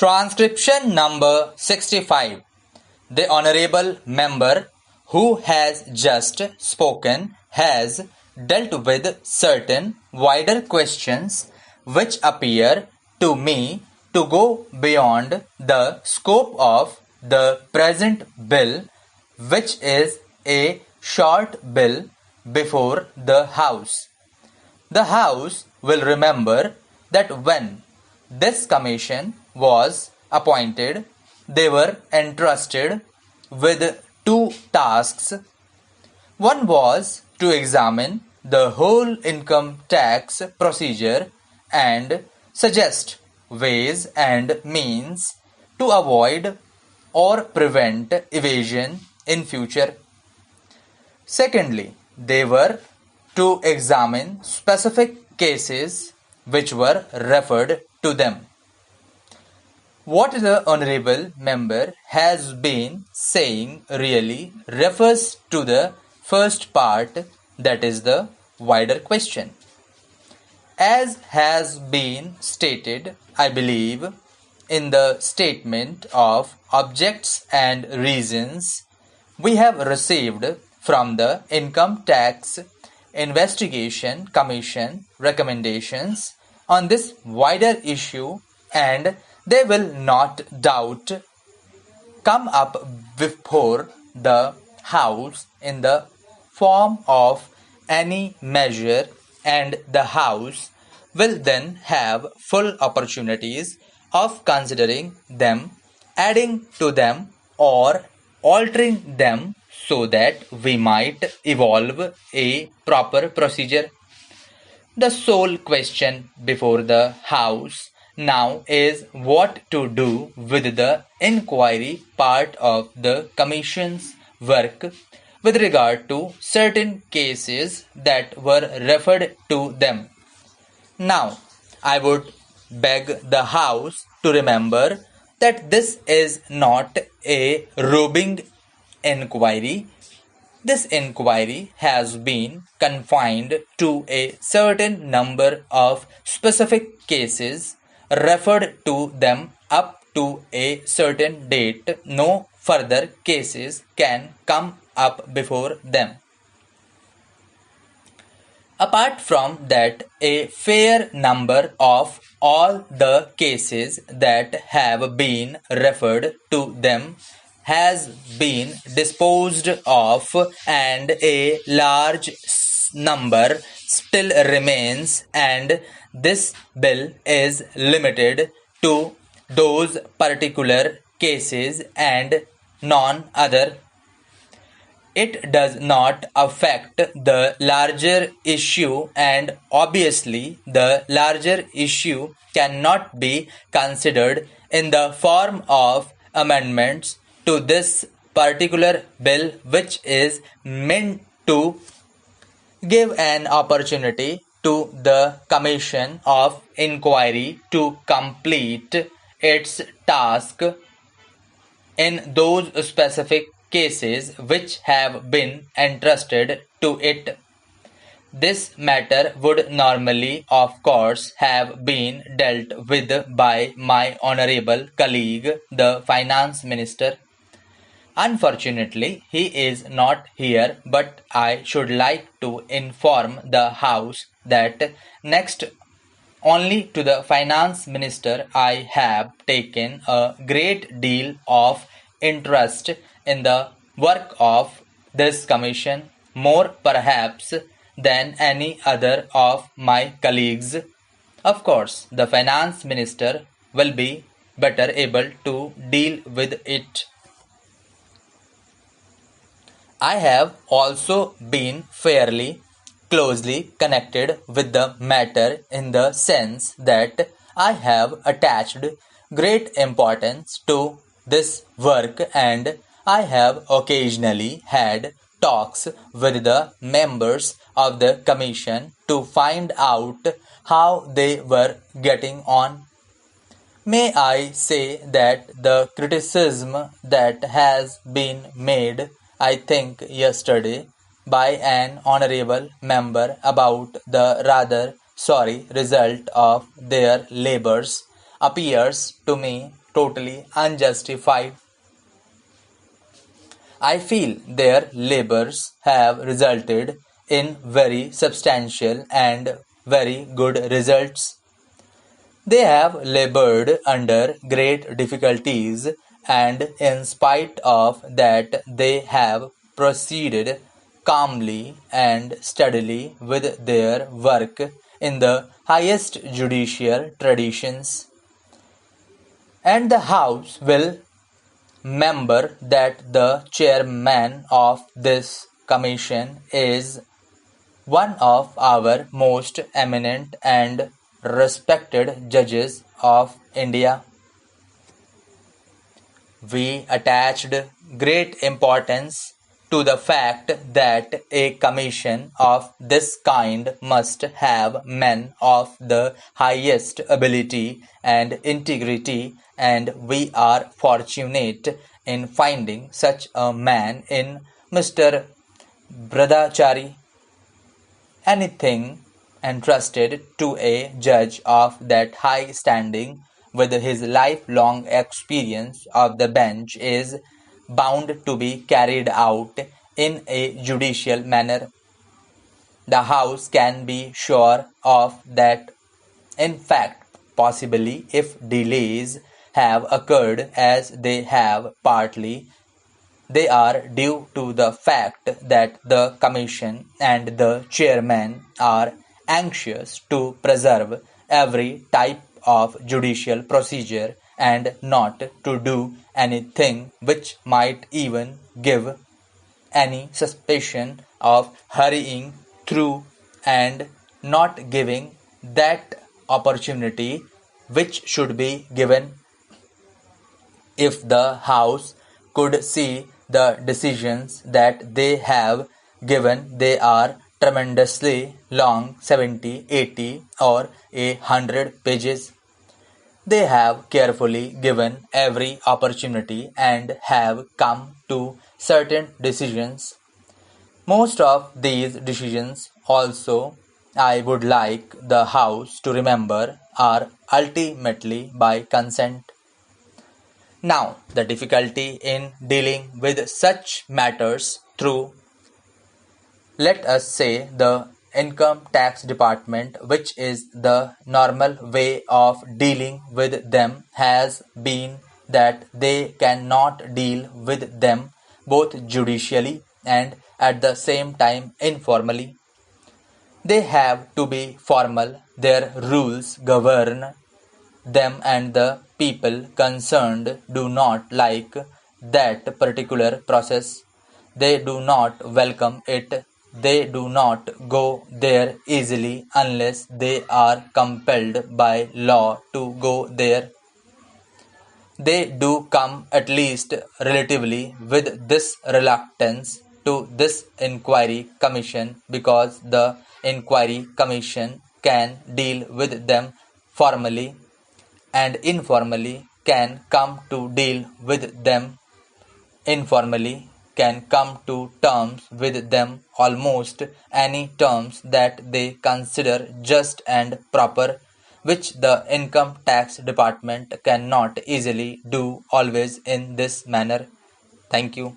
Transcription number 65. The Honorable Member who has just spoken has dealt with certain wider questions which appear to me to go beyond the scope of the present bill, which is a short bill before the House. The House will remember that when this commission was appointed, they were entrusted with two tasks. One was to examine the whole income tax procedure and suggest ways and means to avoid or prevent evasion in future. Secondly, they were to examine specific cases which were referred to them. What the Honorable Member has been saying really refers to the first part, that is the wider question. As has been stated, I believe, in the statement of objects and reasons we have received from the Income Tax Investigation Commission recommendations on this wider issue, and they will not doubt come up before the House in the form of any measure, and the House will then have full opportunities of considering them, adding to them or altering them so that we might evolve a proper procedure. The sole question before the House now is what to do with the inquiry part of the Commission's work with regard to certain cases that were referred to them. Now, I would beg the House to remember that this is not a roving inquiry. This inquiry has been confined to a certain number of specific cases referred to them up to a certain date. No further cases can come up before them. Apart from that, a fair number of all the cases that have been referred to them has been disposed of, and a large number still remains, and this bill is limited to those particular cases and none other. It does not affect the larger issue, and obviously the larger issue cannot be considered in the form of amendments to this particular bill, which is meant to give an opportunity to the Commission of Inquiry to complete its task in those specific cases which have been entrusted to it. This matter would normally, of course, have been dealt with by my honorable colleague, the Finance Minister. Unfortunately, he is not here, but I should like to inform the House that next only to the Finance Minister I have taken a great deal of interest in the work of this commission, more perhaps than any other of my colleagues. Of course, the Finance Minister will be better able to deal with it. I have also been fairly closely connected with the matter in the sense that I have attached great importance to this work, and I have occasionally had talks with the members of the commission to find out how they were getting on. May I say that the criticism that has been made, I think yesterday, by an honorable member about the rather sorry result of their labors appears to me totally unjustified. I feel their labors have resulted in very substantial and very good results. They have labored under great difficulties, and in spite of that, they have proceeded calmly and steadily with their work in the highest judicial traditions. And the House will remember that the chairman of this commission is one of our most eminent and respected judges of India. We attached great importance to the fact that a commission of this kind must have men of the highest ability and integrity, and we are fortunate in finding such a man in Mr. Bradachari. Anything entrusted to a judge of that high standing with his lifelong experience of the bench is bound to be carried out in a judicial manner. The House can be sure of that. In fact, possibly if delays have occurred as they have partly, they are due to the fact that the Commission and the Chairman are anxious to preserve every type of judicial procedure and not to do anything which might even give any suspicion of hurrying through and not giving that opportunity which should be given. If the House could see the decisions that they have given, they are tremendously long, 70, 80 or 100 pages. They have carefully given every opportunity and have come to certain decisions. Most of these decisions also, I would like the House to remember, are ultimately by consent. Now, the difficulty in dealing with such matters through, let us say, the income tax department, which is the normal way of dealing with them, has been that they cannot deal with them both judicially and at the same time informally. They have to be formal. Their rules govern them, and the people concerned do not like that particular process. They do not welcome it. They do not go there easily unless they are compelled by law to go there. They do come, at least relatively, with this reluctance to this inquiry commission, because the inquiry commission can deal with them formally, and informally can come to deal with them informally, can come to terms with them, almost any terms that they consider just and proper, which the income tax department cannot easily do always in this manner. Thank you.